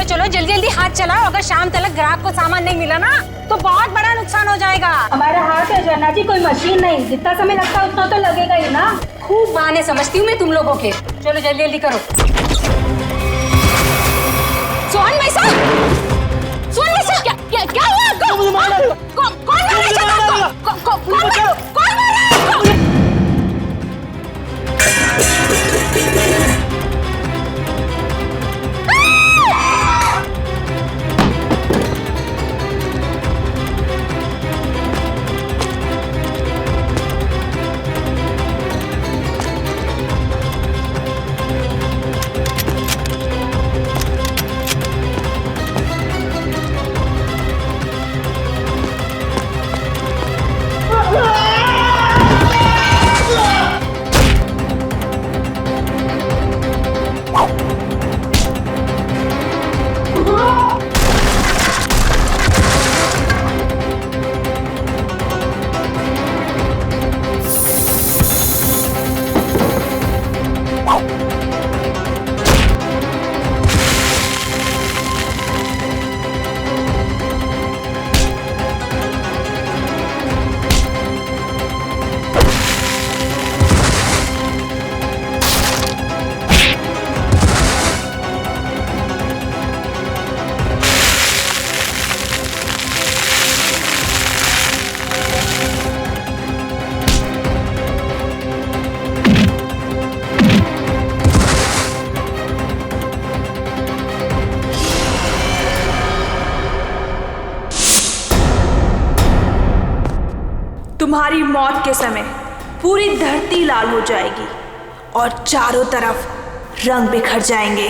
चलो जल्दी जल्दी हाथ चलाओ, अगर शाम तक ग्राहक को सामान नहीं मिला ना तो बहुत बड़ा नुकसान हो जाएगा। हमारा हाथ है जना जी, कोई मशीन नहीं, जितना समय लगता है उतना तो लगेगा ही ना। खूब बहाने समझती हूँ मैं तुम लोगों के। चलो जल्दी जल्दी करो। सोहन भाई साहब, सोहन भाई साहब, क्या हुआ आपको? कौन मार रहा है? तुम्हारी मौत के समय पूरी धरती लाल हो जाएगी और चारों तरफ रंग बिखर जाएंगे।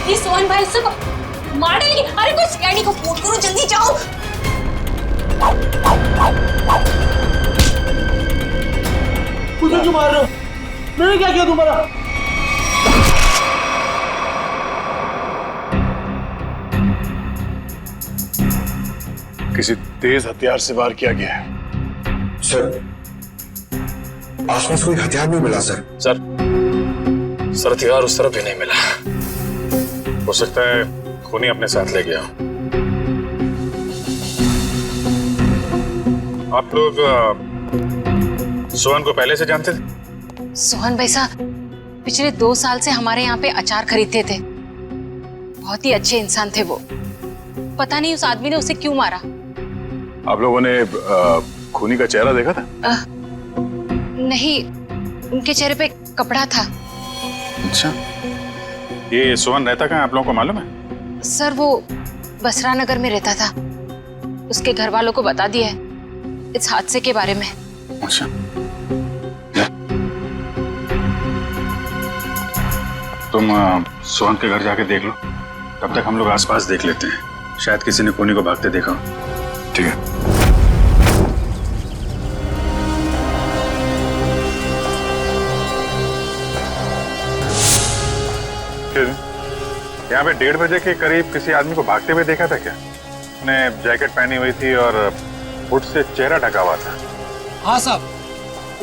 ये सोहन भाई उसको मार डालेंगे। अरे कोई सीआईडी को फोन करो, जल्दी जाओ। मुझे क्यों मार रहे हो? मैंने क्या किया तुम्हारा? किसी तेज हथियार से वार किया गया है। सर, आसपास कोई हथियार नहीं मिला सर। सर हथियार उस तरफ भी नहीं मिला। हो सकता है खूनी अपने साथ ले गया। आप लोग सोहन को पहले से जानते थे? सोहन भाई साहब पिछले 2 साल से हमारे यहाँ पे अचार खरीदते थे। बहुत ही अच्छे इंसान थे वो। पता नहीं उस आदमी ने उसे क्यों मारा। आप लोगों ने खूनी का चेहरा देखा था? नहीं, उनके चेहरे पे कपड़ा था। अच्छा, ये सोहन रहता कहाँ आप लोगों को मालूम है? सर वो बसरा नगर में रहता था। उसके घर वालों को बता दिया है इस हादसे के बारे में। अच्छा, तुम सोहन के घर जाके देख लो, तब तक हम लोग आसपास देख लेते हैं। शायद किसी ने खूनी को भागते देखा हो। ठीक है। यहाँ पे 1:30 बजे के करीब किसी आदमी को भागते हुए देखा था क्या? उसने जैकेट पहनी हुई थी और हुड से चेहरा ढका हुआ था। हाँ साहब,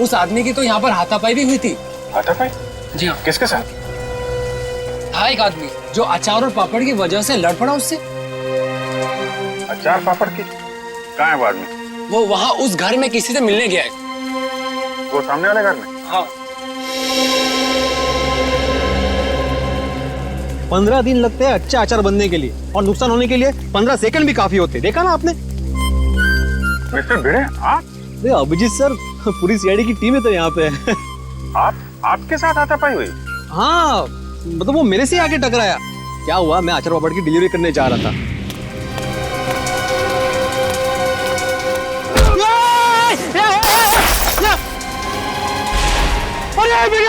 उस आदमी की तो यहाँ पर हाथापाई भी हुई थी। हाथापाई? जी हाँ। किसके साथ? था एक आदमी जो अचार और पापड़ की वजह से लड़ पड़ा उससे। अचार पापड़ की? कहाँ है वो आदमी? वो वहाँ उस घर में किसी से मिलने गया है। वो सामने वाले घर में? हाँ। 15 दिन लगते हैं अच्छा अचार बनने के लिए, और नुकसान होने के लिए 15 सेकंड भी काफी होते। देखा ना आपने? मिस्टर भिड़े, आप? अभिजीत सर, पूरी सीआईडी की टीम है तो यहाँ पे। आपके साथ हाथापाई हुई? हाँ, मतलब वो मेरे से आके टकराया। क्या हुआ, मैं अचार पापड़ की डिलीवरी करने जा रहा था।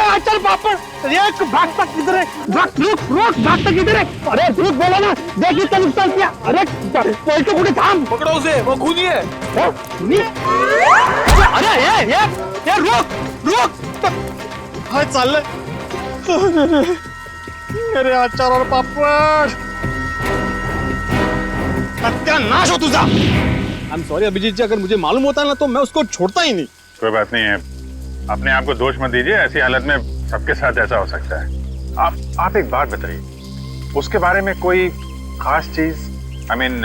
अचार पापड़ भागता किधर है? रुक भागता किधर है? अरे रुक बोला ना, देखिए क्या नुकसान किया। अरे कोई तो मुझे थाम, पकड़ो उसे, वो खूनी है। अरे ये रुक हाय चल। अरे अचार और पापड़ सत्यानाश हो तुझा। आई एम सॉरी अभिजीत जी, अगर मुझे मालूम होता ना तो मैं उसको छोड़ता ही नहीं। कोई बात नहीं है, अपने आप को दोष मत दीजिए। ऐसी हालत में सबके साथ ऐसा हो सकता है। आप एक बात बताइए, उसके बारे में कोई खास चीज, आई मीन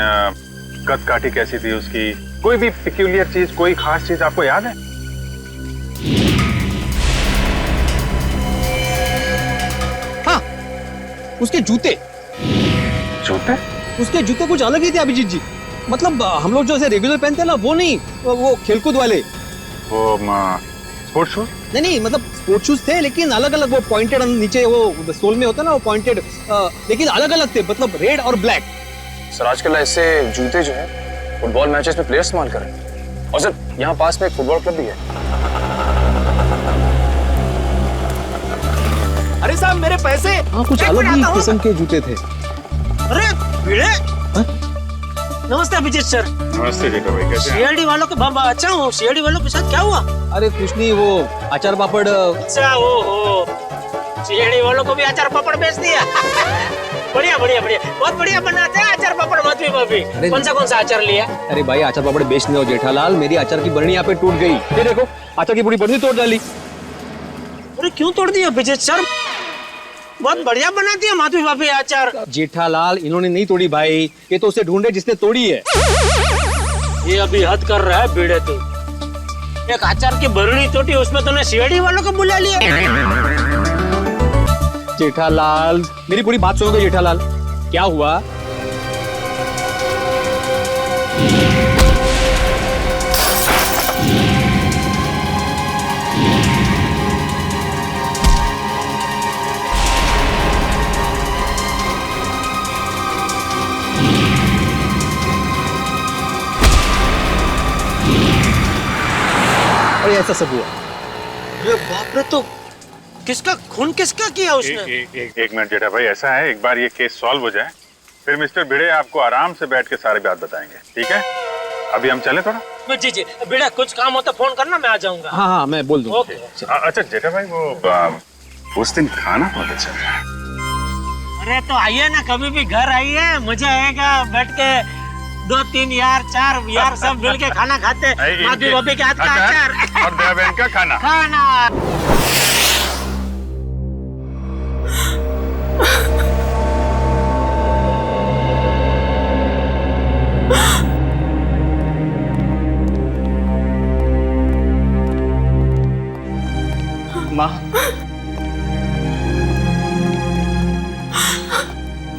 कद काठी कैसी थी उसकी, कोई भी पिक्यूलियर चीज, कोई खास चीज आपको याद है? हाँ, उसके जूते जूते? उसके जूते कुछ अलग ही थे अभिजीत जी। मतलब हम लोग जो ऐसे रेगुलर पहनते हैं ना, वो नहीं, वो खेलकूद वाले। वो स्पोर्ट्स शूज? नहीं, मतलब स्पोर्ट्स शूज थे लेकिन अलग अलग, वो पॉइंटेड नीचे वो सोल में होता है ना, वो पॉइंटेड, लेकिन अलग अलग थे, मतलब रेड और ब्लैक। सर आजकल ऐसे जूते जो है फुटबॉल मैचेस में प्लेयर्स इस्तेमाल कर रहे हैं। और सर यहाँ पास में एक फुटबॉल क्लब भी है। अरे साहब मेरे पैसे। हाँ, कुछ अलग ही किस्म के जूते थे। अरे भिड़े। नमस्ते अभिजीत सर। नमस्ते जेठा भाई, कैसे हैं? सीआईडी वालों के बाबा, अच्छा हूँ। सीआईडी वालों के साथ क्या हुआ? अरे कुछ नहीं, वो अचार पापड़। अच्छा हो सीआईडी वालों को भी अचार पापड़ बेच दिया। बढ़िया बढ़िया बढ़िया, बहुत बढ़िया बनाते हैं अचार पापड़ माधवी भाभी। कौन सा अचार लिया? अरे भाई, अचार पापड़ बेचने हो जेठालाल, मेरी अचार की बरनी यहाँ पे टूट गई। ये देखो, अचार की पूरी बरनी तोड़ डाली। अरे क्यों तोड़ दिया अभिजीत सर? बहुत बढ़िया बनाती है माधवी भाभी अचार। जेठालाल, इन्होंने नहीं तोड़ी भाई, ये तो उसे ढूंढे जिसने तोड़ी है। ये अभी हद कर रहा है भिड़े तू। एक अचार की बरनी तोड़ी, उसमें तूने सीआईडी वालों को बुला लिया। जेठालाल, मेरी पूरी बात सुनोगे जेठालाल? क्या हुआ? अरे ऐसा सब हुआ। अरे बाप रे, तो किसका खून किसका किया उसने? एक मिनट जेठा भाई, ऐसा है, एक बार ये केस सॉल्व हो जाए, फिर मिस्टर भिड़े आपको आराम से बैठ के सारी बात बताएंगे, ठीक है? अभी हम चले थोड़ा। जी बेटा, कुछ काम हो तो फोन करना, मैं आ जाऊंगा। हाँ, मैं बोल दूंगा। ओके। अच्छा जेठा भाई, वो उस दिन खाना बहुत अच्छा था। अरे तो आइए ना, कभी भी घर आइए, मजा आएगा। बैठ के 2 3 यार 4 यार सब मिल के खाना खाते हैं। माधवी भाभी के हाथ का अचार और दया बहन का खाना।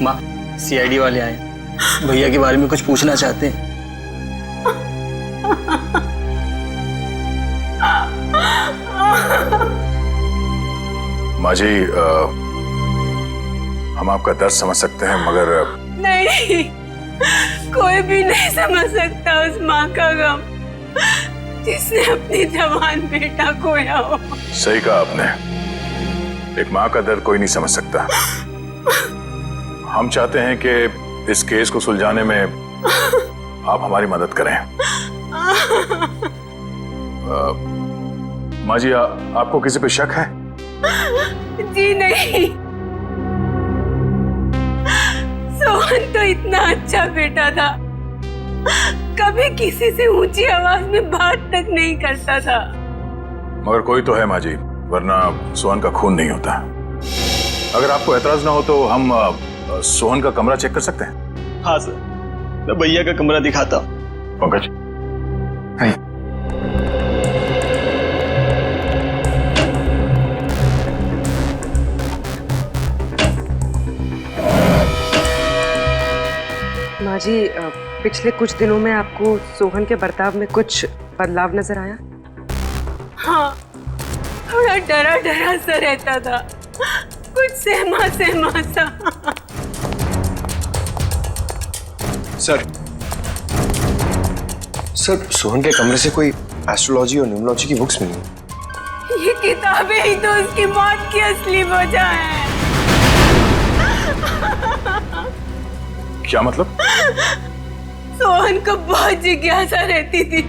माँ, सीआईडी वाले आए, भैया के बारे में कुछ पूछना चाहते हैं। माँ जी, हम आपका दर्द समझ सकते हैं, मगर नहीं, कोई भी नहीं समझ सकता उस माँ का गम जिसने अपनी जवान बेटा खोया हो। सही कहा आपने, एक माँ का दर्द कोई नहीं समझ सकता। हम चाहते हैं कि इस केस को सुलझाने में आप हमारी मदद करें। माँ जी, आपको किसी पे शक है? जी नहीं, सोहन तो इतना अच्छा बेटा था, कभी किसी से ऊंची आवाज में बात तक नहीं करता था। मगर कोई तो है माँ जी, वरना सोहन का खून नहीं होता। अगर आपको एतराज ना हो तो हम सोहन का कमरा चेक कर सकते हैं? हाँ सर, मैं भैया का कमरा दिखाता हूँ। पंकज, माँ जी, पिछले कुछ दिनों में आपको सोहन के बर्ताव में कुछ बदलाव नजर आया? हाँ, थोड़ा डरा डरा सा रहता था, कुछ सहमा सहमा सा। सर सोहन के कमरे से कोई एस्ट्रोलॉजी और न्यूमरोलॉजी की बुक्स मिली। ये किताबें ही तो उसकी मौत की असली वजह है। क्या मतलब? सोहन को बहुत जिज्ञासा रहती थी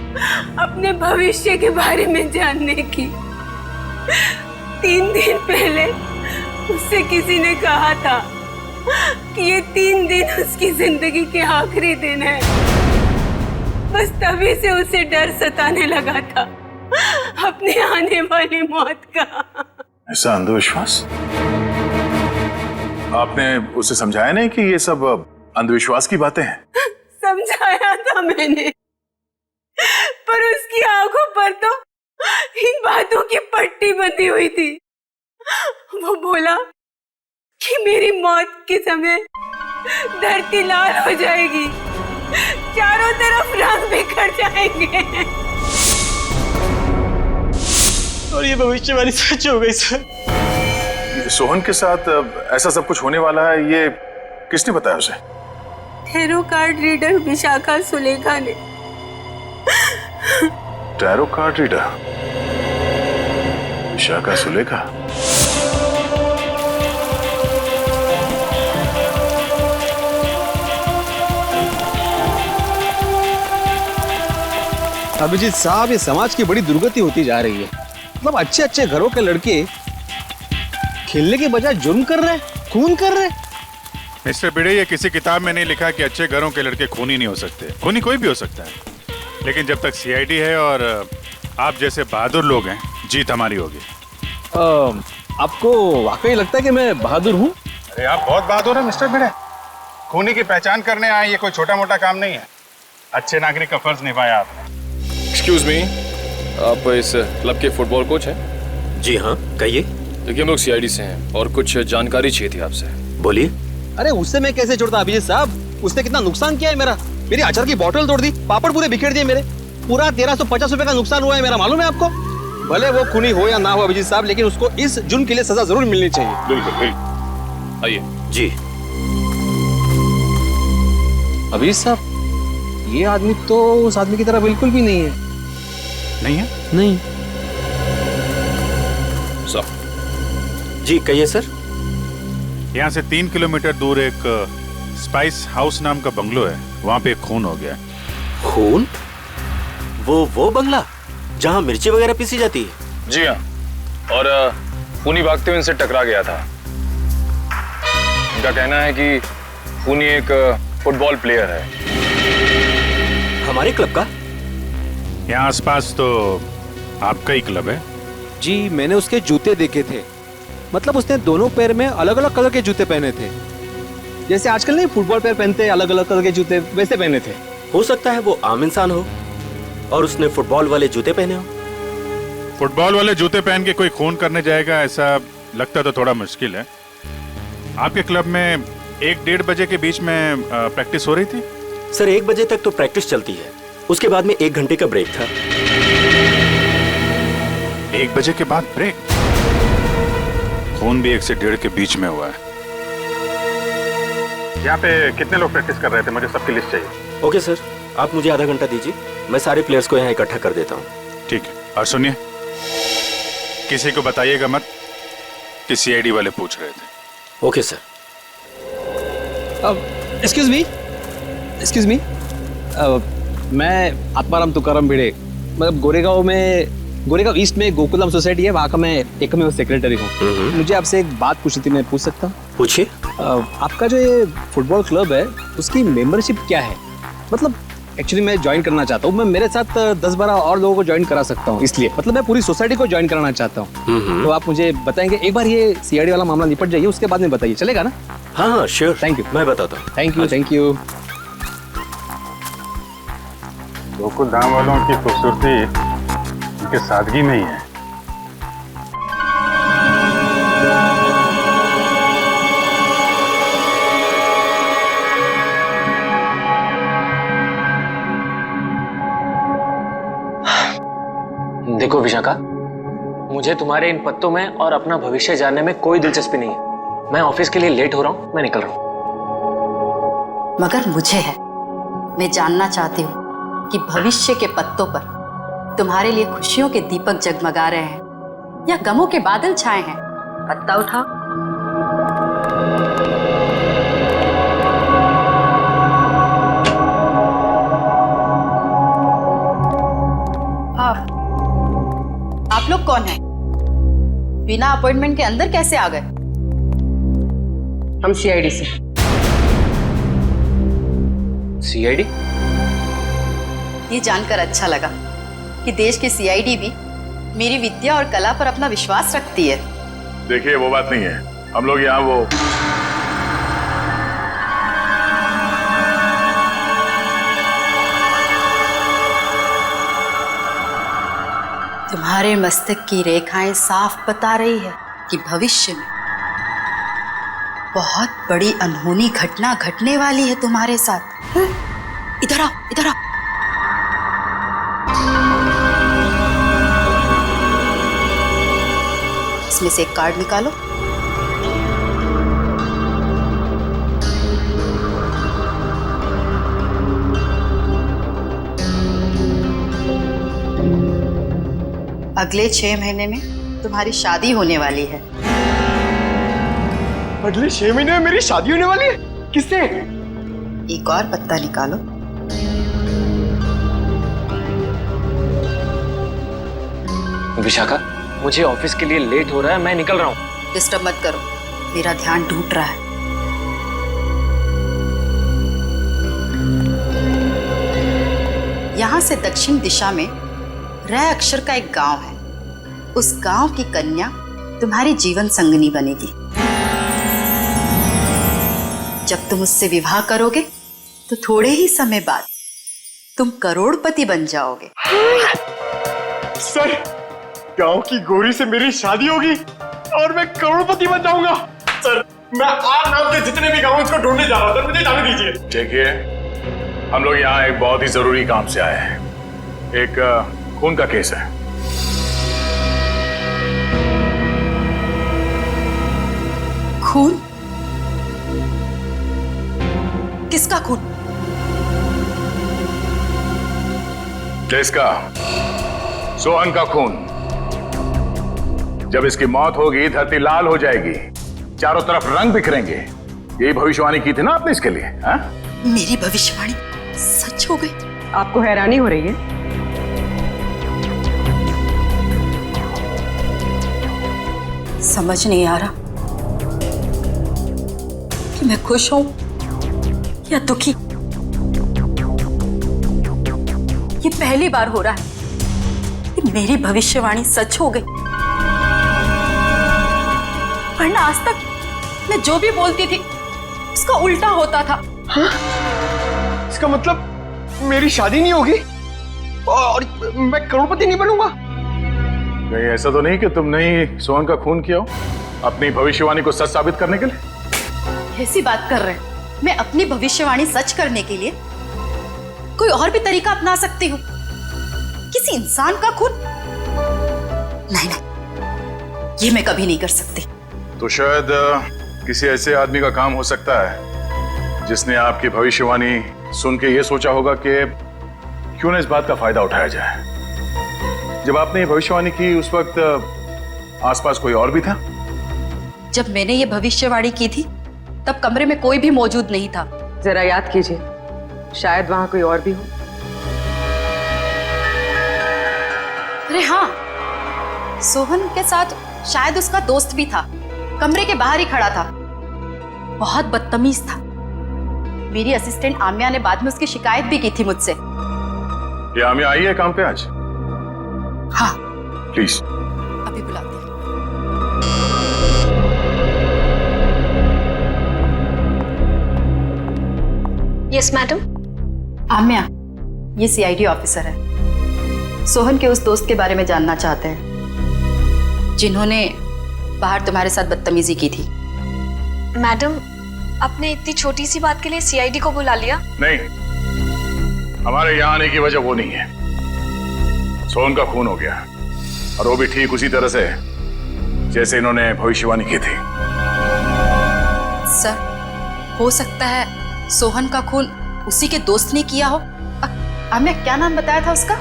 अपने भविष्य के बारे में जानने की। 3 दिन पहले उससे किसी ने कहा था कि ये 3 दिन उसकी जिंदगी के आखिरी दिन है। बस तभी से उसे डर सताने लगा था अपने आने वाली मौत का। ऐसा अंधविश्वास? आपने उसे समझाया नहीं कि ये सब अंधविश्वास की बातें हैं? समझाया था मैंने, पर उसकी आंखों पर तो इन बातों की पट्टी बंधी हुई थी। वो बोला कि मेरी मौत के समय धरती लाल हो जाएगी, चारों तरफ रंग बिखर जाएंगे। और ये भविष्यवाणी सच हो गई सर। सोहन के साथ ऐसा सब कुछ होने वाला है, ये किसने बताया उसे? Tarot card reader Vishakha Sulekha ने। Tarot card reader Vishakha Sulekha? Abhijeet साहब, ये समाज की बड़ी दुर्गति होती जा रही है। मतलब अच्छे अच्छे घरों के लड़के खेलने के बजाय जुर्म कर रहे हैं, खून कर रहे हैं। मिस्टर भिड़े, ये किसी किताब में नहीं लिखा कि अच्छे घरों के लड़के खूनी नहीं हो सकते। खूनी कोई भी हो सकता है, लेकिन जब तक सीआईडी है और आप जैसे बहादुर लोग हैं, जीत हमारी होगी। आपको वाकई लगता है कि मैं बहादुर हूँ? अरे आप बहुत बहादुर हैं मिस्टर भिड़े। खूनी की पहचान करने आए, ये कोई छोटा मोटा काम नहीं है। अच्छे नागरिक का फर्ज निभाया आपने। एक्सक्यूज मी, आप इस क्लब के फुटबॉल कोच हैं? जी हाँ, कहिए। देखिए, हम लोग सीआईडी से हैं और कुछ जानकारी चाहिए थी आपसे। बोलिए। अरे उससे मैं कैसे जुड़ता अभिजीत साहब? उसने कितना नुकसान किया है मेरा। मेरी अचार की बोतल तोड़ दी, पापड़ पूरे बिखेर दिए मेरे। पूरा 1350 रुपए का नुकसान हुआ है मेरा, मालूम है आपको? भले वो खूनी हो या ना हो अभिजीत साहब, लेकिन उसको इस जुर्म के लिए सजा जरूर मिलनी चाहिए। बिल्कुल बिल्कुल, आइए। जी। अभिजीत साहब, ये आदमी तो उस आदमी की तरह बिल्कुल भी नहीं है। नहीं है? नहीं। सर। जी कहिए सर। यहाँ से 3 किलोमीटर दूर एक स्पाइस हाउस नाम का बंगलो है, वहाँ पे एक खून हो गया। खून? वो बंगला जहाँ मिर्ची वगैरह पीसी जाती है? जी हाँ, और खूनी भागते हुए इनसे टकरा गया था। इनका कहना है कि खूनी एक फुटबॉल प्लेयर है। हमारे क्लब का? यहाँ आसपास तो आपका ही क्लब है। जी, मैंने उसके जूते देखे थे। मतलब उसने दोनों पैर में अलग अलग कलर के जूते पहने थे, जैसे आजकल नहीं फुटबॉल पैर पहनते हैं अलग अलग कलर के जूते, वैसे पहने थे। हो सकता है वो आम इंसान हो और उसने फुटबॉल वाले जूते पहने हो। फुटबॉल वाले जूते पहन के कोई खून करने जाएगा, ऐसा लगता तो थोड़ा मुश्किल है। आपके क्लब में 1-1:30 बजे के बीच में प्रैक्टिस हो रही थी? सर 1 बजे तक तो प्रैक्टिस चलती है, उसके बाद में 1 घंटे का ब्रेक था। 1 बजे के बाद ब्रेक? खून भी 1 से 1:30 के बीच में हुआ है। यहाँ पे कितने लोग प्रैक्टिस कर रहे थे? मुझे सबकी लिस्ट चाहिए। ओके सर, आप मुझे आधा घंटा दीजिए, मैं सारे प्लेयर्स को यहाँ इकट्ठा कर देता हूँ। ठीक है, और सुनिए, किसी को बताइएगा मत कि सीआईडी वाले पूछ रहे थे। Okay sir. एक्सक्यूज मी, मैं आत्माराम तुकाराम भिड़े, मतलब गोरेगांव ईस्ट में गोकुलम सोसाइटी है, वहाँ का मैं एकमेव सेक्रेटरी हूँ। मुझे आपसे एक बात पूछनी थी, मैं पूछ सकता हूँ? पूछिए। आपका जो ये फुटबॉल क्लब है, उसकी मेंबरशिप क्या है? मतलब एक्चुअली मैं ज्वाइन करना चाहता हूँ। मैं मेरे साथ 10-12 और लोगों को ज्वाइन करा सकता हूँ, इसलिए मतलब मैं पूरी सोसाइटी को ज्वाइन कराना चाहता हूँ। तो आप मुझे बताएंगे? एक बार ये सीआईडी वाला मामला निपट जाइए, उसके बाद में बताइए, चलेगा ना? हाँ श्योर, थैंक यू। मैं बताता हूँ। Thank you. गोकुल धाम वालों की खूबसूरती उनके सादगी में ही है। देखो विशाखा, मुझे तुम्हारे इन पत्तों में और अपना भविष्य जानने में कोई दिलचस्पी नहीं है। मैं ऑफिस के लिए लेट हो रहा हूँ, मैं निकल रहा हूँ। मगर मुझे है। मैं जानना चाहती हूँ कि भविष्य के पत्तों पर तुम्हारे लिए खुशियों के दीपक जगमगा रहे हैं या गमों के बादल छाए हैं। पत्ता उठाओ। आप लोग कौन हैं? बिना अपॉइंटमेंट के अंदर कैसे आ गए? हम सीआईडी से। सीआईडी? ये जानकर अच्छा लगा कि देश की सीआईडी भी मेरी विद्या और कला पर अपना विश्वास रखती है। देखिए वो बात नहीं है, हम लोग यहाँ वो तुम्हारे मस्तक की रेखाएं साफ बता रही है कि भविष्य में बहुत बड़ी अनहोनी घटना घटने वाली है तुम्हारे साथ। इधर आओ, इधर आओ। इसमें से एक कार्ड निकालो। अगले 6 महीने में तुम्हारी शादी होने वाली है। अगले 6 महीने में मेरी शादी होने वाली है? किससे? एक और पत्ता निकालो। विशाखा, मुझे ऑफिस के लिए लेट हो रहा है, मैं निकल रहा हूँ। डिस्टर्ब मत करो, मेरा ध्यान टूट रहा है। यहां से दक्षिण दिशा में र अक्षर का एक गांव है। उस गांव की कन्या तुम्हारी जीवन संगनी बनेगी। जब तुम उससे विवाह करोगे तो थोड़े ही समय बाद तुम करोड़पति बन जाओगे। सर, गांव की गोरी से मेरी शादी होगी और मैं करोड़पति बन जाऊंगा। सर, मैं आप नाम के जितने भी गांव उसको ढूंढने जा रहा था, मुझे जाने दीजिए। देखिए, हम लोग यहाँ एक बहुत ही जरूरी काम से आए हैं। एक खून का केस है। खून? किसका खून? किसका? सोहन का खून। जब इसकी मौत होगी धरती लाल हो जाएगी, चारों तरफ रंग बिखरेंगे। यही भविष्यवाणी की थी ना आपने इसके लिए? हा? मेरी भविष्यवाणी सच हो गई? आपको हैरानी हो रही है? समझ नहीं आ रहा कि मैं खुश हूं या दुखी। ये पहली बार हो रहा है कि मेरी भविष्यवाणी सच हो गई, वरना आज तक मैं जो भी बोलती थी उसका उल्टा होता था। हाँ? इसका मतलब मेरी शादी नहीं होगी और मैं करोड़पति नहीं बनूंगा? कहीं ऐसा तो नहीं कि तुमने ही सोहन का खून किया हो अपनी भविष्यवाणी को सच साबित करने के लिए? ऐसी बात कर रहे हैं? मैं अपनी भविष्यवाणी सच करने के लिए कोई और भी तरीका अपना सकती हूँ। किसी इंसान का खून? नहीं नहीं, ये मैं कभी नहीं कर सकती। तो शायद किसी ऐसे आदमी का काम हो सकता है जिसने आपकी भविष्यवाणी सुन के ये सोचा होगा कि क्यों ना इस बात का फायदा उठाया जाए। जब आपने ये भविष्यवाणी की उस वक्त आसपास कोई और भी था? जब मैंने ये भविष्यवाणी की थी तब कमरे में कोई भी मौजूद नहीं था। जरा याद कीजिए, शायद वहां कोई और भी हो। अरे हाँ, सोहन के साथ शायद उसका दोस्त भी था, कमरे के बाहर ही खड़ा था। बहुत बदतमीज था। मेरी असिस्टेंट आम्या ने बाद में उसकी शिकायत भी की थी मुझसे। ये आम्या आई है काम पे आज? हाँ। प्लीज। अभी बुलाते हैं। Yes madam. आम्या, ये सीआईडी ऑफिसर है। सोहन के उस दोस्त के बारे में जानना चाहते हैं जिन्होंने बाहर तुम्हारे साथ बदतमीजी की थी। मैडम, आपने इतनी छोटी सी बात के लिए सीआईडी को बुला लिया? नहीं, हमारे यहाँ आने की वजह वो नहीं है। सोहन का खून हो गया और वो भी ठीक उसी तरह से जैसे इन्होंने भविष्यवाणी की थी। सर, हो सकता है सोहन का खून उसी के दोस्त ने किया हो। आम्या, क्या नाम बताया था उसका?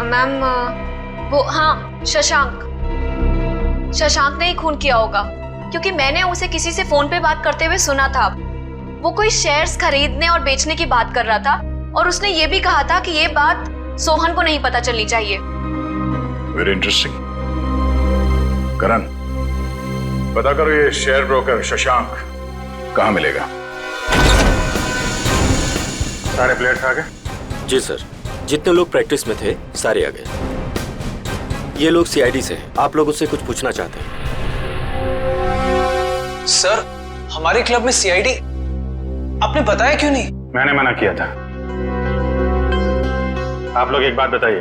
मैम, वो हाँ, शशांक। शशांक ने ही खून किया होगा क्योंकि मैंने उसे किसी से फोन पे बात करते हुए सुना था। वो कोई शेयर्स खरीदने और बेचने की बात कर रहा था और उसने ये भी कहा था कि ये बात सोहन को नहीं पता चलनी चाहिए। Very interesting. करण, पता करो ये शेयर ब्रोकर शशांक कहाँ मिलेगा। सारे प्लेयर्स आ गए? जी सर, जितने लोग प्रैक्टिस में थे सारे आ गए। ये लोग सीआईडी से हैं। आप लोग उससे कुछ पूछना चाहते हैं? सर, हमारे क्लब में सीआईडी आपने बताया क्यों नहीं? मैंने मना किया था। आप लोग एक बात बताइए,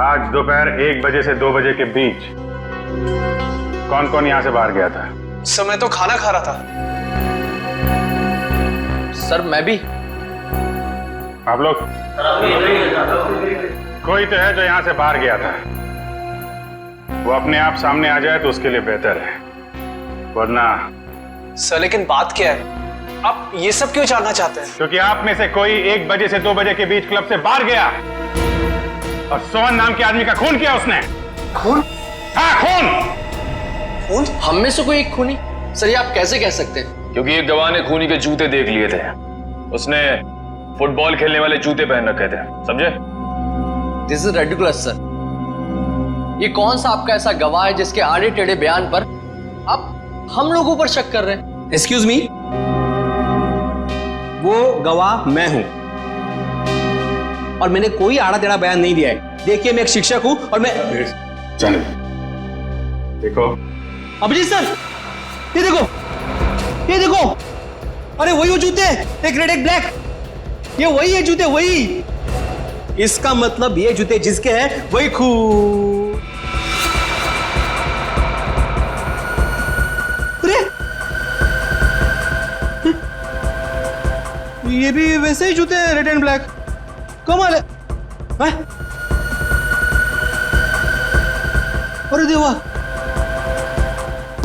आज दोपहर 1 बजे से 2 बजे के बीच कौन कौन यहां से बाहर गया था? सर, मैं तो खाना खा रहा था। सर मैं भी। आप लोग? कोई तो है जो यहां से बाहर गया था। वो अपने आप सामने आ जाए तो उसके लिए बेहतर है, वरना। सर लेकिन बात क्या है, आप ये सब क्यों जानना चाहते हैं? क्योंकि आप में से कोई 1 बजे से 2 बजे के बीच क्लब से बाहर गया और सोहन नाम के आदमी का खून किया उसने। खून? हाँ, खून। खून? हम में से कोई एक खूनी? सर ये आप कैसे कह सकते हैं? क्योंकि एक गवाह ने खूनी के जूते देख लिए थे। उसने फुटबॉल खेलने वाले जूते पहन रखे थे, समझे? This is ridiculous sir. ये कौन सा आपका ऐसा गवाह है जिसके आड़े टेढ़े बयान पर आप हम लोगों पर शक कर रहे हैं? एक्सक्यूज मी, वो गवाह मैं हूं और मैंने कोई आड़ा टेढ़ा बयान नहीं दिया है। देखिए, मैं एक शिक्षक हूं और मैं। चलो देखो अभिजीत सर, ये देखो, ये देखो, अरे वही वो जूते, एक रेड एक ब्लैक, ये वही है जूते, वही। इसका मतलब ये जूते जिसके हैं वही खून। अरे ये भी वैसे ही जूते हैं, रेड एंड ब्लैक। कमाल है, हैं? अरे देवा,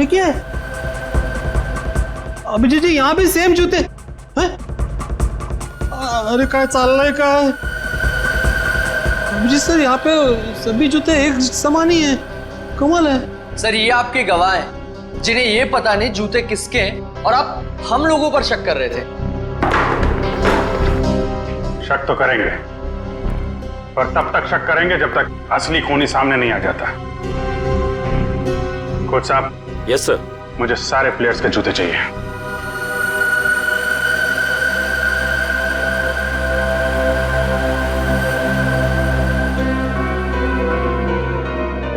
ये क्या है? अभिजीत जी, यहाँ भी सेम जूते हैं? अरे काय चाललंय काय? अभिजीत सर, यहाँ पे सभी जूते एक समान ही हैं। कमाल है। सर ये आपके गवाह हैं जिन्हें ये पता नहीं जूते किसके हैं और आप हम लोगों पर शक कर रहे थे। शक तो करेंगे, पर तब तक शक करेंगे जब तक असली खूनी सामने नहीं आ जाता। कोच साहब। Yes sir. मुझे सारे प्लेयर्स के जूते चाहिए।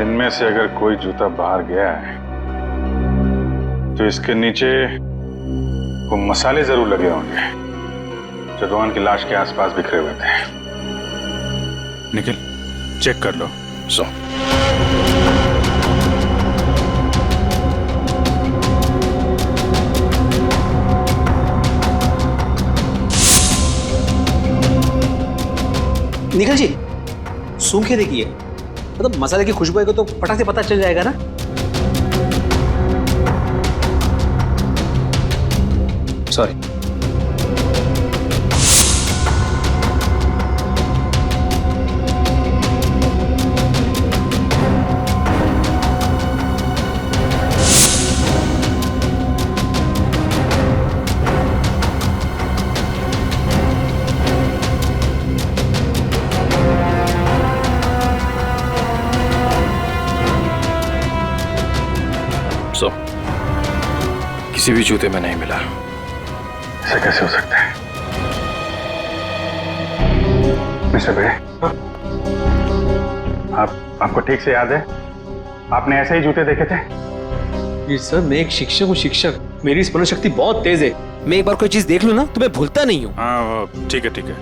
इनमें से अगर कोई जूता बाहर गया है तो इसके नीचे वो मसाले जरूर लगे होंगे जो रोहन की लाश के आसपास बिखरे हुए थे। निखिल, चेक कर लो। सो निखिल जी, सूंघ के देखिए, मतलब मसाले की खुशबू आएगी तो फटाक से पता चल जाएगा ना। सॉरी। किसी भी जूते में नहीं मिला। ऐसा कैसे हो सकता है? मिस्टर बेड़े, आपको ठीक से याद है आपने ऐसे ही जूते देखे थे? जी सर, मैं एक शिक्षक हूँ, शिक्षक। मेरी स्मरण शक्ति बहुत तेज है। मैं एक बार कोई चीज देख लूँ ना तो मैं भूलता नहीं हूँ। हाँ ठीक है ठीक है।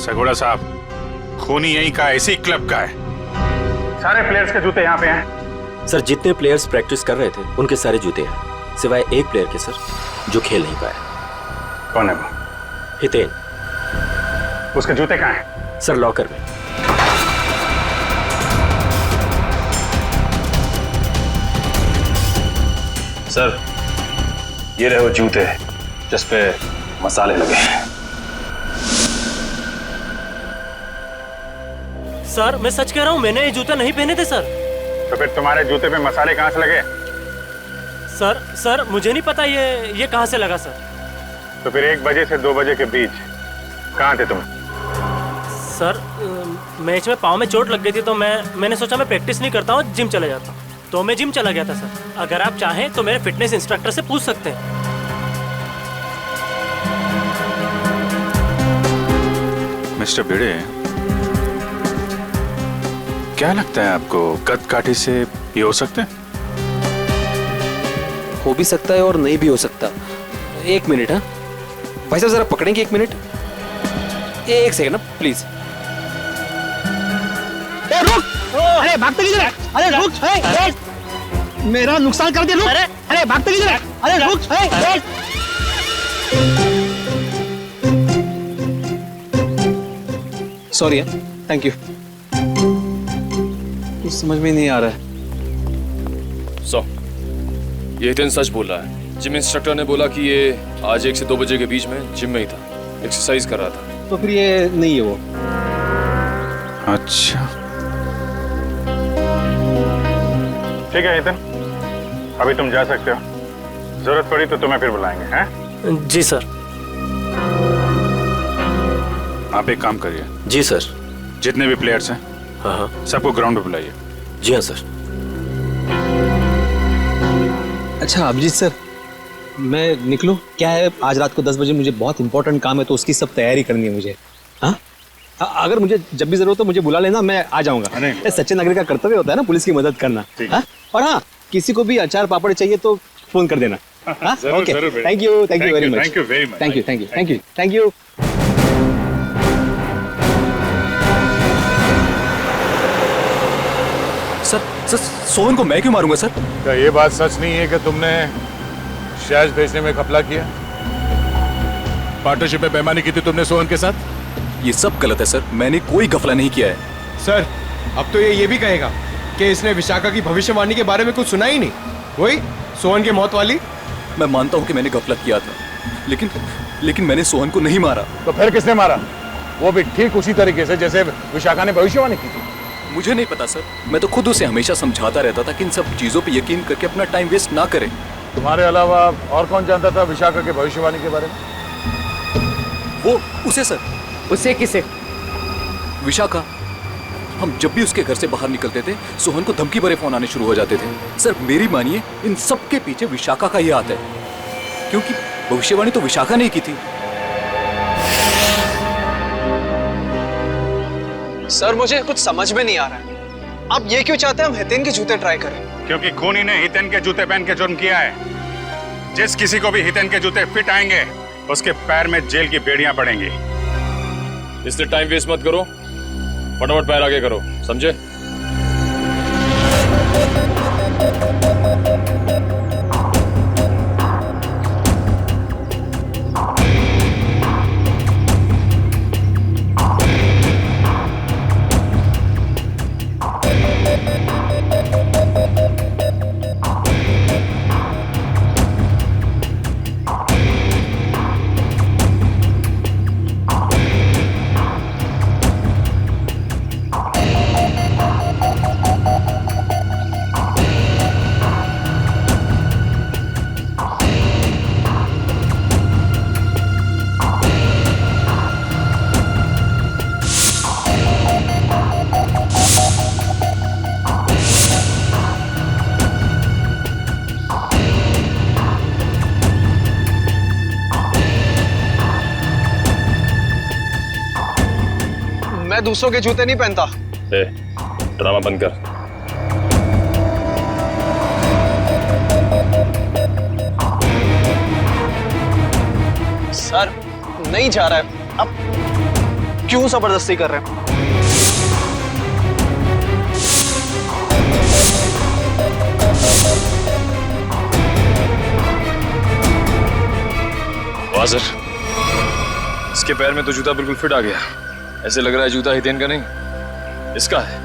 सगोड़ा साहब, खूनी यहीं का, इसी क्लब का है। सारे प्लेयर्स के जूते यहाँ पे हैं। सर जितने प्लेयर्स प्रैक्टिस कर रहे थे उनके सारे जूते हैं, सिवाय एक प्लेयर के सर जो खेल नहीं पाया। कौन है वो? हितेन। उसके जूते कहाँ हैं? सर लॉकर में। सर ये रहे वो जूते जिस पे मसाले लगे हैं। सर मैं सच कह रहा हूँ, मैंने ये जूते नहीं पहने थे सर। तो फिर तुम्हारे जूते पे मसाले कहाँ से लगे? सर मुझे नहीं पता ये कहाँ से लगा सर। तो फिर 1 बजे से 2 बजे के बीच कहाँ थे तुम? सर मैच में पाँव में चोट लग गई थी तो मैंने सोचा मैं प्रैक्टिस नहीं करता हूँ, जिम चले जाता हूँ, तो मैं जिम चला गया था सर। अगर आप चाहें तो मेरे फिटनेस इंस्ट्रक्टर से पूछ सकते हैं। मिस्टर भिड़े, क्या लगता है आपको कद काठी से ये हो सकते हैं? हो भी सकता है और नहीं भी हो सकता। एक मिनट। हाँ भाई साहब, जरा पकड़ेंगे? एक मिनट, एक सेकंड ना प्लीज। रुक! अरे भागते किधर है? अरे रुक! मेरा नुकसान कर दिया, रुक! अरे भागते किधर है? अरे रुक! Sorry, thank you. कुछ समझ में नहीं आ रहा है। ये हितेन सच बोल रहा है। जिम इंस्ट्रक्टर ने बोला कि ये आज 1 से 2 बजे के बीच में जिम में ही था, एक्सरसाइज कर रहा था। तो फिर ये नहीं है वो। अच्छा, ठीक है हितेन, अभी तुम जा सकते हो। जरूरत पड़ी तो तुम्हें फिर बुलाएंगे, हैं? जी सर। आप एक काम करिए। जी सर। जितने भी प्लेयर्स हैं, हाँ, सबको ग्राउंड पे बुलाइए। जी हाँ सर। अच्छा अभिजीत सर, मैं निकलूं? क्या है, आज रात को 10 बजे मुझे बहुत इंपॉर्टेंट काम है, तो उसकी सब तैयारी करनी है मुझे। हाँ, अगर मुझे जब भी जरूरत हो मुझे बुला लेना, मैं आ जाऊंगा। ये सच्चे नागरिक का कर्तव्य होता है ना, पुलिस की मदद करना। हाँ? और हाँ, किसी को भी अचार पापड़ चाहिए तो फोन कर देना। Okay, thank you very much. Thank you. Sir, Sohan को मैं क्यों मारूंगा सर? क्या ये बात सच नहीं है कि तुमने शैज भेजने में घपला किया? पार्टनरशिप में बेईमानी की थी तुमने सोहन के साथ? ये सब गलत है सर, मैंने कोई घपला नहीं किया है। सर, अब तो ये भी कहेगा कि इसने विशाखा की भविष्यवाणी के बारे में कुछ सुना ही नहीं, वही सोहन की मौत वाली। मैं मानता हूँ कि मैंने घपला किया था, लेकिन मैंने सोहन को नहीं मारा। तो फिर किसने मारा? वो भी ठीक उसी तरीके से जैसे विशाखा ने भविष्यवाणी की थी। मुझे नहीं पता सर, मैं तो खुद उसे हमेशा समझाता रहता था कि इन सब चीजों पे यकीन करके अपना टाइम वेस्ट ना करे। तुम्हारे अलावा और कौन जानता था विशाखा के भविष्यवाणी के बारे में? वो उसे सर। उसे किसे? विशाखा। हम जब भी उसके घर से बाहर निकलते थे, सोहन को धमकी भरे फोन आने शुरू हो जाते थे। सर मेरी मानिए, इन सब के पीछे विशाखा का ही हाथ है, क्योंकि भविष्यवाणी तो विशाखा ने की थी। सर मुझे कुछ समझ में नहीं आ रहा है, आप ये क्यों चाहते हैं हम हितेन के जूते ट्राई करें? क्योंकि खूनी ने हितेन के जूते पहन के जुर्म किया है। जिस किसी को भी हितेन के जूते फिट आएंगे, उसके पैर में जेल की बेड़ियां पड़ेंगी। इसलिए टाइम वेस्ट मत करो, फटाफट पैर आगे करो, समझे? मैं दूसरों के जूते नहीं पहनता। ड्रामा बंद कर। सर नहीं जा रहा है, अब क्यों जबरदस्ती कर रहे हैं? वाह सर, इसके पैर में तो जूता बिल्कुल फिट आ गया। ऐसे लग रहा है जूता हितेन का नहीं, इसका है।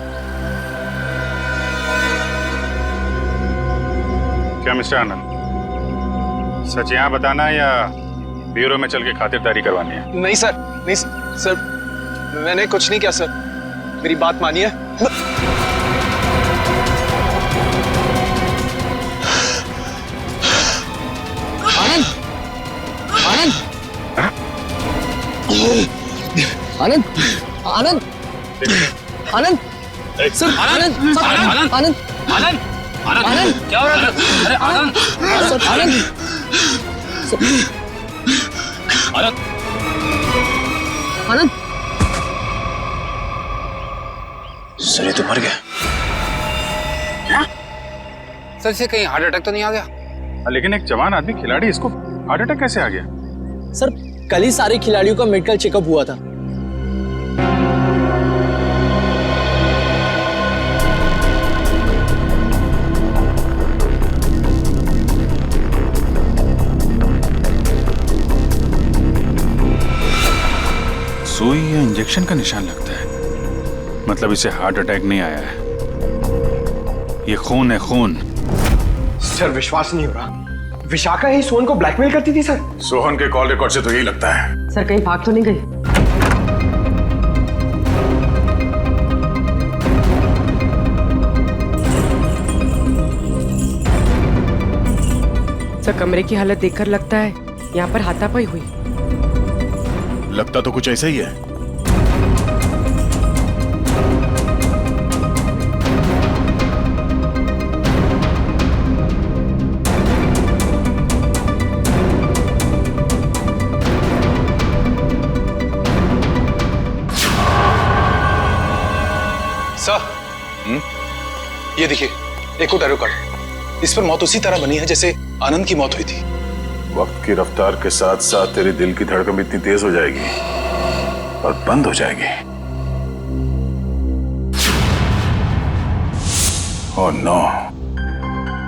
क्या मिस्टर आनंद, सच यहाँ बताना है या ब्यूरो में चल के खातिरदारी करवानी है? नहीं सर, नहीं सर, मैंने कुछ नहीं किया सर, मेरी बात मानिए। आनंद, आनंद, आनंद, आनंद, आनंद, सर, आनंद, आनंद, आनंद, आनंद, आनंद, क्या हो रहा है? अरे आनंद, सर, आनंद, आनंद, आनंद, सर ये तो मर गया। क्या? सर इसे कहीं हार्ट अटैक तो नहीं आ गया? लेकिन एक जवान आदमी खिलाड़ी, इसको हार्ट अटैक कैसे आ गया? सर कल ही सारे खिलाड़ियों का मेडिकल चेकअप हुआ था। सुई या इंजेक्शन का निशान लगता है, मतलब इसे हार्ट अटैक नहीं आया है, ये खून है, खून। सर विश्वास नहीं हो रहा, विशाखा ही सोहन को ब्लैकमेल करती थी सर। सोहन के कॉल रिकॉर्ड से तो यही लगता है। सर कहीं भाग तो नहीं गई? सर कमरे की हालत देखकर लगता है यहाँ पर हाथापाई हुई। लगता तो कुछ ऐसा ही है। सर, ये देखिए, एक और टैरो कार्ड, इस पर मौत उसी तरह बनी है जैसे आनंद की मौत हुई थी। वक्त की रफ्तार के साथ साथ तेरे दिल की धड़कन भी इतनी तेज हो जाएगी और बंद हो जाएगी। ओह नो,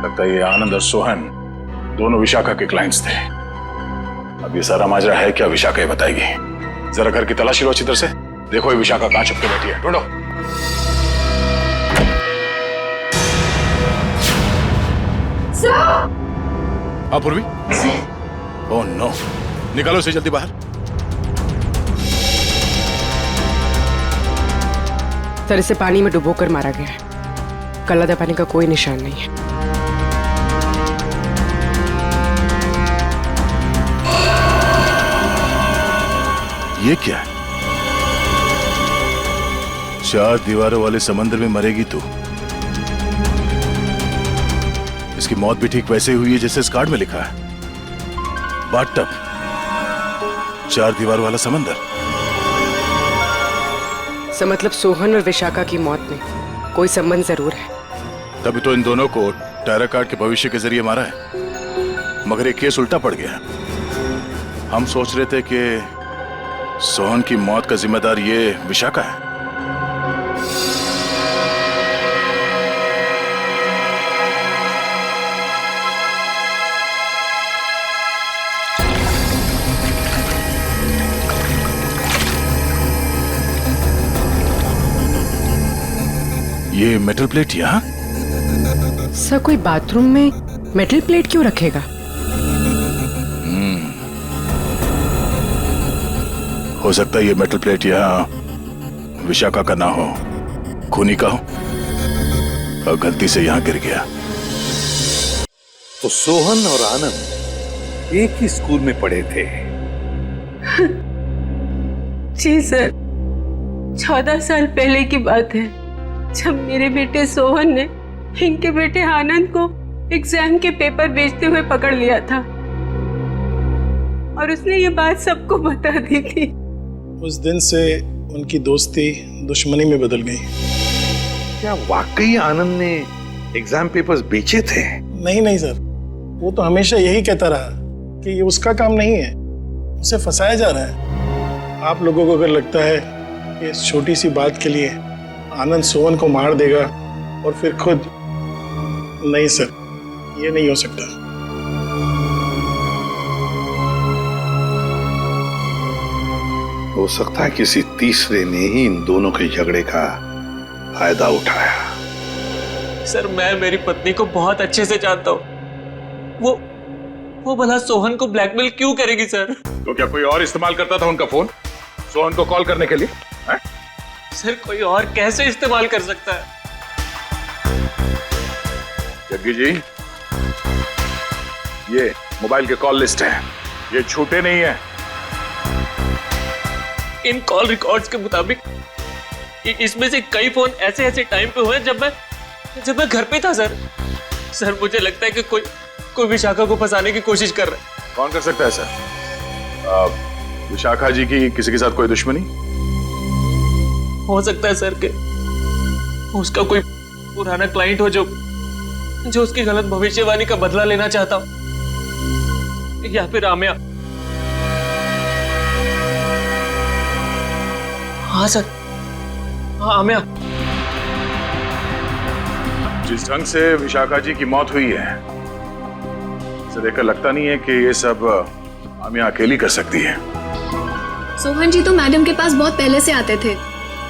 लगता है ये आनंद और सोहन दोनों विशाखा के क्लाइंट्स थे। अब ये सारा माजरा है क्या, विशाखा ही बताएगी। जरा घर की तलाशी लो अच्छी तरह से, देखो ये विशाखा कहां छुप के बैठी है, ढूंढो। पूर्वी, ओह नो, निकालो इसे जल्दी बाहर। सर इसे पानी में डुबोकर मारा गया है, गला दबाने का कोई निशान नहीं है। ये क्या है? 4 दीवारों वाले समंदर में मरेगी तू। इसकी मौत भी ठीक वैसे ही हुई है जैसे इस कार्ड में लिखा है, बाथटब, 4 दीवार वाला समंदर। सर मतलब सोहन और विशाखा की मौत में कोई संबंध जरूर है। तभी तो इन दोनों को टैरो कार्ड के भविष्य के जरिए मारा है, मगर ये केस उल्टा पड़ गया। हम सोच रहे थे कि सोहन की मौत का जिम्मेदार ये विशाखा है। ये मेटल प्लेट यहाँ? सर कोई बाथरूम में मेटल प्लेट क्यों रखेगा? हो सकता है ये मेटल प्लेट यहाँ विशाखा का ना हो, खूनी का हो और गलती से यहाँ गिर गया। तो सोहन और आनंद एक ही स्कूल में पढ़े थे? जी सर, 14 साल पहले की बात है, जब मेरे बेटे सोहन ने इनके बेटे आनंद को एग्जाम के पेपर बेचते हुए पकड़ लिया था और उसने ये बात सबको बता दी थी। उस दिन से उनकी दोस्ती दुश्मनी में बदल गई। क्या वाकई आनंद ने एग्जाम पेपर्स बेचे थे? नहीं सर, वो तो हमेशा यही कहता रहा कि ये उसका काम नहीं है, उसे फंसाया जा रहा है। आप लोगों को अगर लगता है कि इस छोटी सी बात के लिए आनंद सोहन को मार देगा और फिर खुद, नहीं सर, ये नहीं हो सकता। हो सकता है किसी तीसरे ने ही इन दोनों के झगड़े का फायदा उठाया। सर मैं मेरी पत्नी को बहुत अच्छे से जानता हूँ, वो भला सोहन को ब्लैकमेल क्यों करेगी सर? तो क्या कोई और इस्तेमाल करता था उनका फोन सोहन को कॉल करने के लिए? है? सर कोई और कैसे इस्तेमाल कर सकता है? जग्गी जी, ये मोबाइल के कॉल लिस्ट है, ये झूठे नहीं है। इन कॉल रिकॉर्ड्स के मुताबिक इसमें से कई फोन ऐसे टाइम पे हुए जब मैं घर पे था सर मुझे लगता है कि कोई विशाखा को फंसाने की कोशिश कर रहा है। कौन कर सकता है सर? विशाखा जी की किसी के साथ कोई दुश्मनी हो सकता है सर कि उसका कोई पुराना क्लाइंट हो जो उसकी गलत भविष्यवाणी का बदला लेना चाहता हो। या फिर आमिया। हाँ सर, हाँ आमिया। जिस ढंग से विशाखा जी की मौत हुई है, इसे देखकर लगता नहीं है कि ये सब आमिया अकेली कर सकती है। सोहन जी तो मैडम के पास बहुत पहले से आते थे,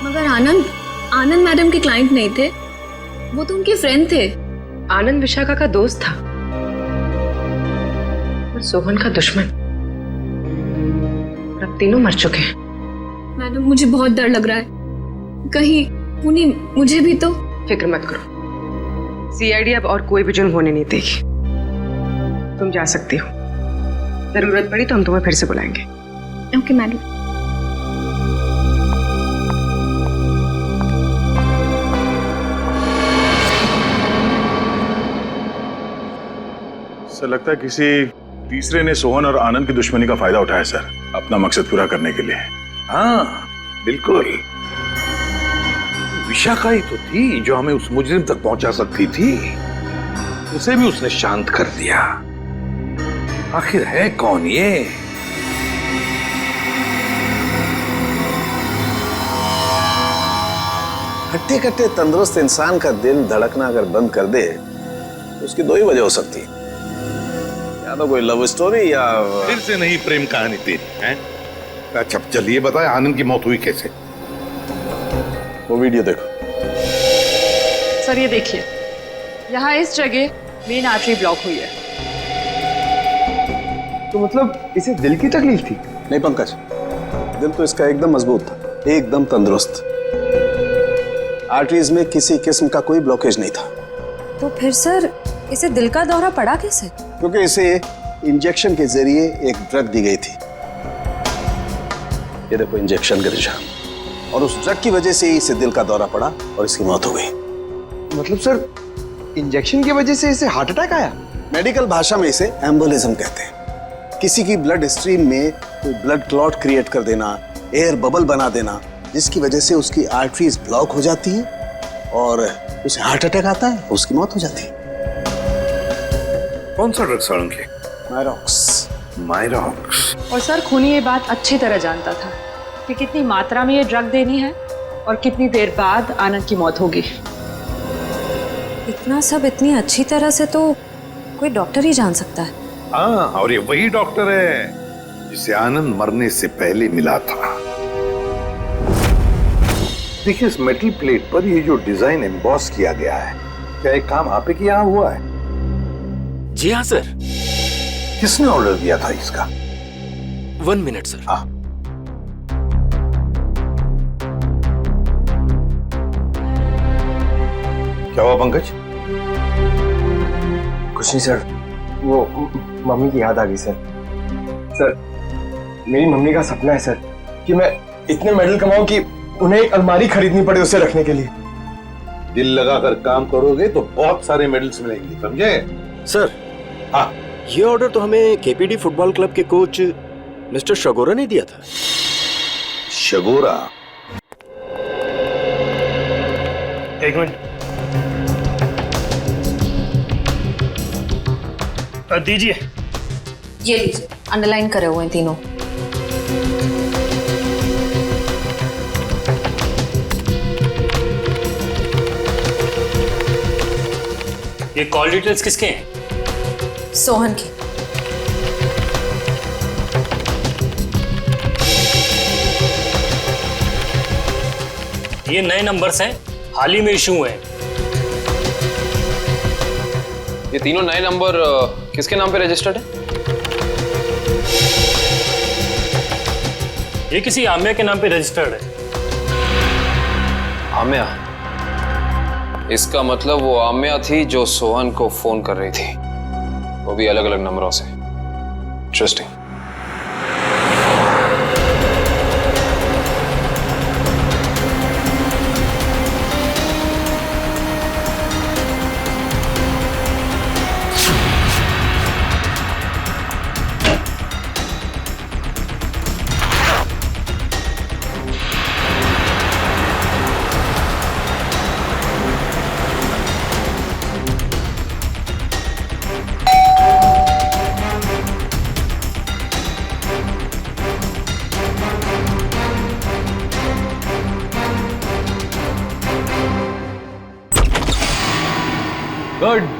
मगर आनंद मैडम के क्लाइंट नहीं थे, वो तो उनके फ्रेंड थे। आनंद विशाखा का दोस्त था और सोहन का दुश्मन। अब तीनों मर चुके हैं। मैडम मुझे बहुत डर लग रहा है, कहीं उन्हीं मुझे भी तो। फिक्र मत करो, सीआईडी अब और कोई भी जुर्म होने नहीं देगी। तुम जा सकती हो, जरूरत पड़ी तो हम तुम्हें फिर से बुलाएंगे। Okay madam. सर लगता है किसी तीसरे ने सोहन और आनंद की दुश्मनी का फायदा उठाया सर, अपना मकसद पूरा करने के लिए। हाँ बिल्कुल, विशाखा ही तो थी जो हमें उस मुजरिम तक पहुंचा सकती थी। उसे भी उसने शांत कर दिया। आखिर है कौन ये? हट्टे कट्टे तंदुरुस्त इंसान का दिल धड़कना अगर बंद कर दे तो उसकी दो ही वजह हो सकती है, या तो कोई लव स्टोरी या फिर से नहीं प्रेम कहानी थी हैं? अच्छा चलिए बताए आनंद की मौत हुई कैसे? वो वीडियो देखो। सर ये देखिए, यहाँ इस जगह मेन आर्टरी ब्लॉक हुई है। तो मतलब इसे दिल की तकलीफ थी? नहीं पंकज, दिल तो इसका एकदम मजबूत था, एकदम तंदुरुस्त। आर्टरीज में किसी किस्म का कोई ब्लॉकेज नहीं था। तो फिर सर इसे दिल का दौरा पड़ा कैसे? क्योंकि इसे इंजेक्शन के जरिए एक ड्रग दी गई थी। ये देखो इंजेक्शन का निशान, और उस ड्रग की वजह से ही इसे दिल का दौरा पड़ा और इसकी मौत हो गई। मतलब सर इंजेक्शन की वजह से इसे हार्ट अटैक आया? मेडिकल भाषा में इसे एम्बोलिज्म कहते हैं। किसी की ब्लड स्ट्रीम में कोई ब्लड क्लॉट क्रिएट कर देना, एयर बबल बना देना, जिसकी वजह से उसकी आर्टरीज ब्लॉक हो जाती है और उसे हार्ट अटैक आता है, उसकी मौत हो जाती है। कौन सा ड्रग सड़ेंगे? मायरॉक्स। मायरॉक्स। और सर खूनी ये बात अच्छी तरह जानता था कि कितनी मात्रा में ये ड्रग देनी है और कितनी देर बाद आनंद की मौत होगी। इतना सब इतनी अच्छी तरह से तो कोई डॉक्टर ही जान सकता है। हाँ, और ये वही डॉक्टर है जिसे आनंद मरने से पहले मिला था। देखिए इस मेटल प्लेट पर ये जो डिजाइन एम्बॉस किया गया है, क्या एक काम आप ही के यहाँ हुआ है? जी हाँ सर। किसने ऑर्डर दिया था इसका? 1 मिनट सर। हाँ। क्या हुआ पंकज? कुछ नहीं सर, वो मम्मी की याद आ गई सर। सर मेरी मम्मी का सपना है सर कि मैं इतने मेडल कमाऊं कि उन्हें एक अलमारी खरीदनी पड़े उसे रखने के लिए। दिल लगाकर काम करोगे तो बहुत सारे मेडल्स मिलेंगे, समझे? सर हाँ, ये ऑर्डर तो हमें केपीडी फुटबॉल क्लब के कोच मिस्टर शगोरा ने दिया था। शगोरा? एक मिनट दीजिए। ये लीजिए, अंडरलाइन करे हुए हैं तीनों। ये कॉल डिटेल्स किसके हैं? सोहन की। ये नए नंबर्स हैं, हाल ही में इशू हुए हैं। ये तीनों नए नंबर किसके नाम पे रजिस्टर्ड है? ये किसी आमिया के नाम पे रजिस्टर्ड है। आमिया? इसका मतलब वो आमिया थी जो सोहन को फोन कर रही थी, वो भी अलग अलग नंबरों से। Interesting.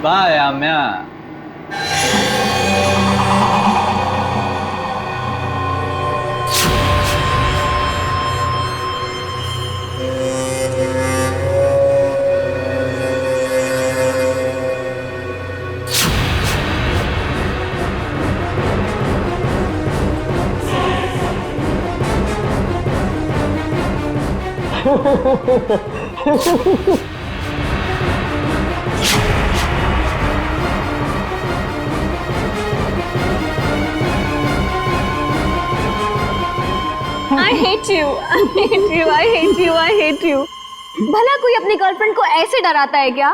Bye Amya. I hate you. I hate you. I hate you. I hate you. भला कोई अपनी गर्लफ्रेंड को ऐसे डराता है क्या?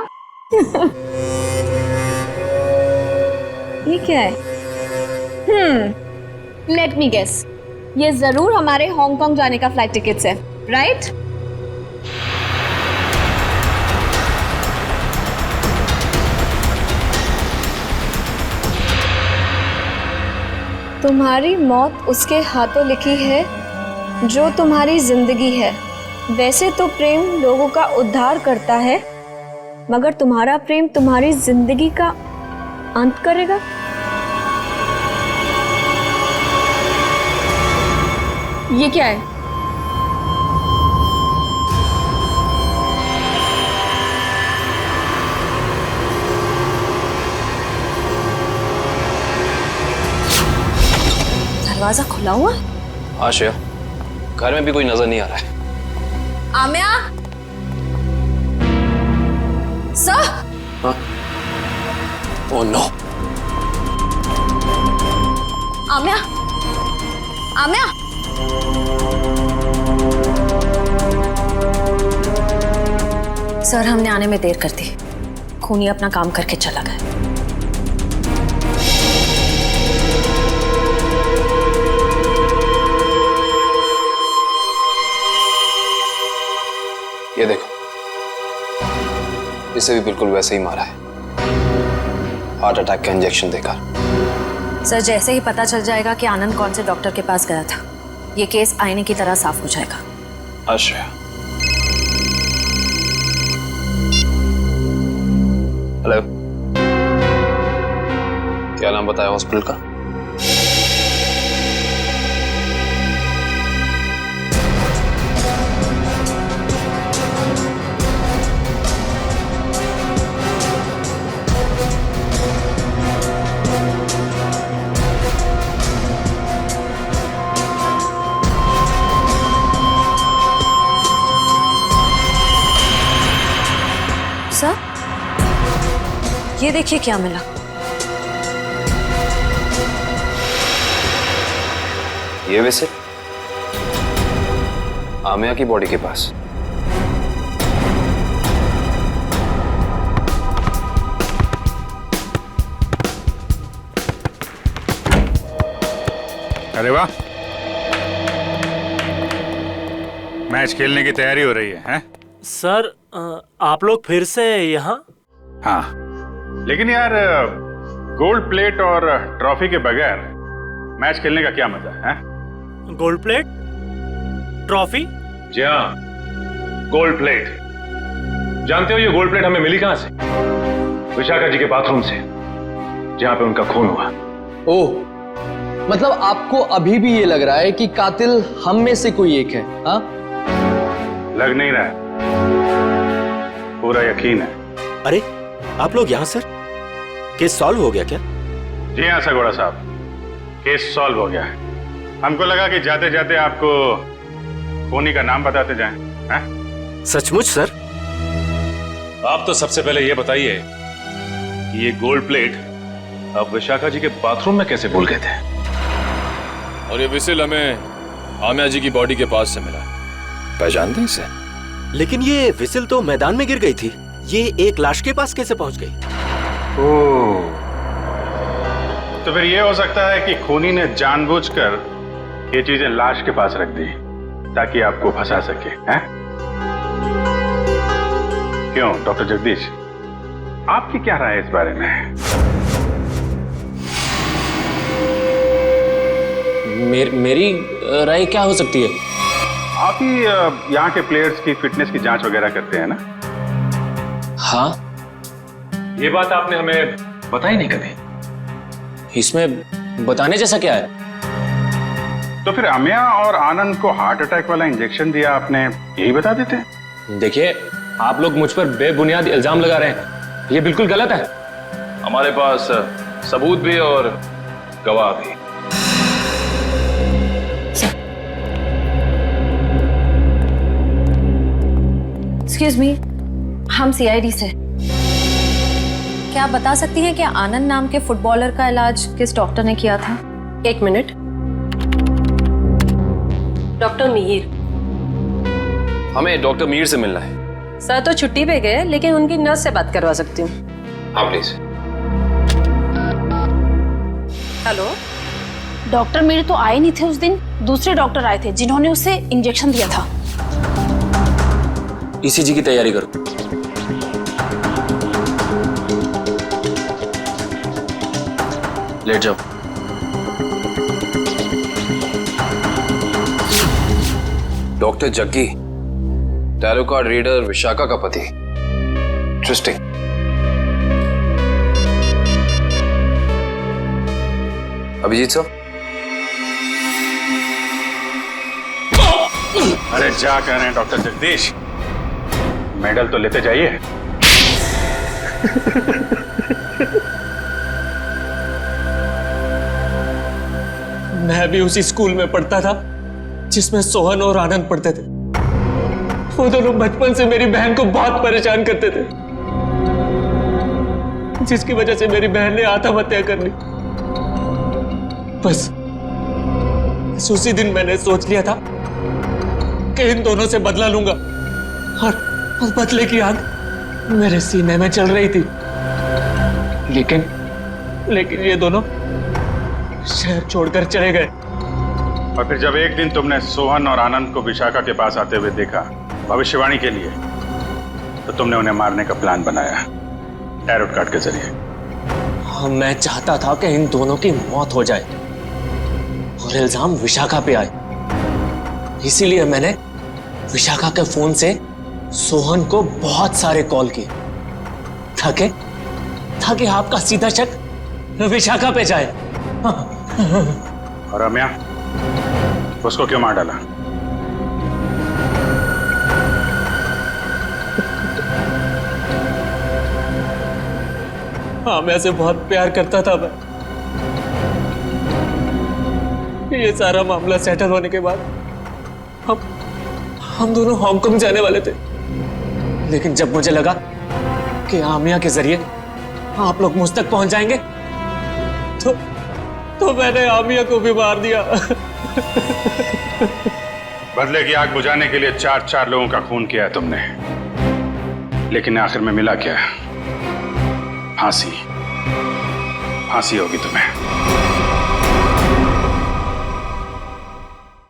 ये क्या है? Let me guess. ये जरूर हमारे हांगकांग जाने का फ्लाइट टिकट्स है, राइट? तुम्हारी मौत उसके हाथों लिखी है जो तुम्हारी जिंदगी है। वैसे तो प्रेम लोगों का उद्धार करता है, मगर तुम्हारा प्रेम तुम्हारी जिंदगी का अंत करेगा। ये क्या है? दरवाजा खुला हुआ? हाँ श्रेया, घर में भी कोई नजर नहीं आ रहा है। आम्या, सर। हाँ? Oh no. आम्या, आम्या। सर, हमने आने में देर कर दी। खूनी अपना काम करके चला गया। ये देखो, इसे भी बिल्कुल वैसे ही मारा है, हार्ट अटैक का इंजेक्शन देकर। सर, जैसे ही पता चल जाएगा कि आनंद कौन से डॉक्टर के पास गया था, ये केस आईने की तरह साफ हो जाएगा। अच्छा। हेलो, क्या नाम बताया हॉस्पिटल का? सर, ये देखिए क्या मिला। ये वैसे आमिया की बॉडी के पास। अरे वाह, मैच खेलने की तैयारी हो रही है? सर, आप लोग फिर से यहाँ? हाँ, लेकिन यार गोल्ड प्लेट और ट्रॉफी के बगैर मैच खेलने का क्या मजा है? Gold plate, trophy? जी हाँ, गोल्ड प्लेट। जानते हो ये गोल्ड प्लेट हमें मिली कहां से? विशाखा जी के बाथरूम से, जहां पे उनका खून हुआ। ओह, मतलब आपको अभी भी ये लग रहा है कि कातिल हम में से कोई एक है? हाँ, लग नहीं रहा है, पूरा यकीन है। अरे आप लोग यहाँ सर? केस सॉल्व हो गया क्या? जी हाँ सगोड़ा साहब, केस सॉल्व हो गया है। हमको लगा कि जाते जाते आपको खूनी का नाम बताते जाएं। हैं? सचमुच सर? आप तो सबसे पहले ये बताइए कि ये गोल्ड प्लेट आप विशाखा जी के बाथरूम में कैसे भूल गए थे? और ये विसिल हमें आमिया जी की बॉडी के पास से मिला। पहचानते इसे? लेकिन ये विसिल तो मैदान में गिर गई थी, ये एक लाश के पास कैसे पहुंच गई? ओह, तो फिर ये हो सकता है कि खूनी ने जानबूझकर ये चीजें लाश के पास रख दी ताकि आपको फंसा सके। हैं? क्यों डॉक्टर जगदीश, आपकी क्या राय है इस बारे में? मेरी राय क्या हो सकती है? आप ही यहाँ के प्लेयर्स की फिटनेस की जांच वगैरह करते हैं ना? हाँ। ये बात आपने हमें बताई नहीं कभी। इसमें बताने जैसा क्या है? तो फिर अमिया और आनंद को हार्ट अटैक वाला इंजेक्शन दिया आपने, यही बता देते? देखिए, आप लोग मुझ पर बेबुनियाद इल्जाम लगा रहे हैं, ये बिल्कुल गलत है। हमारे पास सबूत भी और गवाह भी। एक्सक्यूज मी, हम सीआईडी से। क्या आप बता सकती हैं कि आनंद नाम के फुटबॉलर का इलाज किस डॉक्टर ने किया था? एक मिनट। डॉक्टर मिहिर। हमें डॉक्टर मीर से मिलना है। सर तो छुट्टी पे गए, लेकिन उनकी नर्स से बात करवा सकती हूँ। हाँ प्लीज। हेलो। डॉक्टर मेरे तो आए नहीं थे उस दिन, दूसरे डॉक्टर आए थे जिन्होंने उसे इंजेक्शन दिया था। ईसीजी की तैयारी करो। लेट जाओ। Doctor Jaggi, tarot card reader Vishakha का पति। इंटरेस्टिंग। अभिजीत साहब। अरे जा कह रहे हैं डॉक्टर जगदीश, मेडल तो लेते जाइए। मैं भी उसी स्कूल में पढ़ता था जिसमें सोहन और आनंद पढ़ते थे। वो दोनों बचपन से मेरी बहन को बहुत परेशान करते थे, जिसकी वजह से मेरी बहन ने आत्महत्या कर ली। बस उसी दिन मैंने सोच लिया था कि इन दोनों से बदला लूंगा, और बदले की आग मेरे सीने में चल रही थी। लेकिन ये दोनों शहर छोड़कर चले गए। और फिर जब एक दिन तुमने सोहन और आनंद को विशाखा के पास आते हुए देखा भविष्यवाणी के लिए, तो तुमने उन्हें मारने का प्लान बनाया टैरो कार्ड के जरिए। मैं चाहता था कि इन दोनों की मौत हो जाए और इल्जाम विशाखा पे आए। इसीलिए मैंने विशाखा के फोन से सोहन को बहुत सारे कॉल किए ताकि आपका सीधा शक विशाखा पे जाए। और रम्या, उसको क्यों मार डाला? हाँ, मैं से बहुत प्यार करता था मैं। ये सारा मामला सेटल होने के बाद हम दोनों हांगकांग जाने वाले थे, लेकिन जब मुझे लगा कि आमिया के जरिए आप लोग मुझ तक पहुंच जाएंगे, तो मैंने आमिया को भी मार दिया। बदले की आग बुझाने के लिए 4 लोगों का खून किया है तुमने, लेकिन आखिर में मिला क्या? फांसी। फांसी होगी तुम्हें।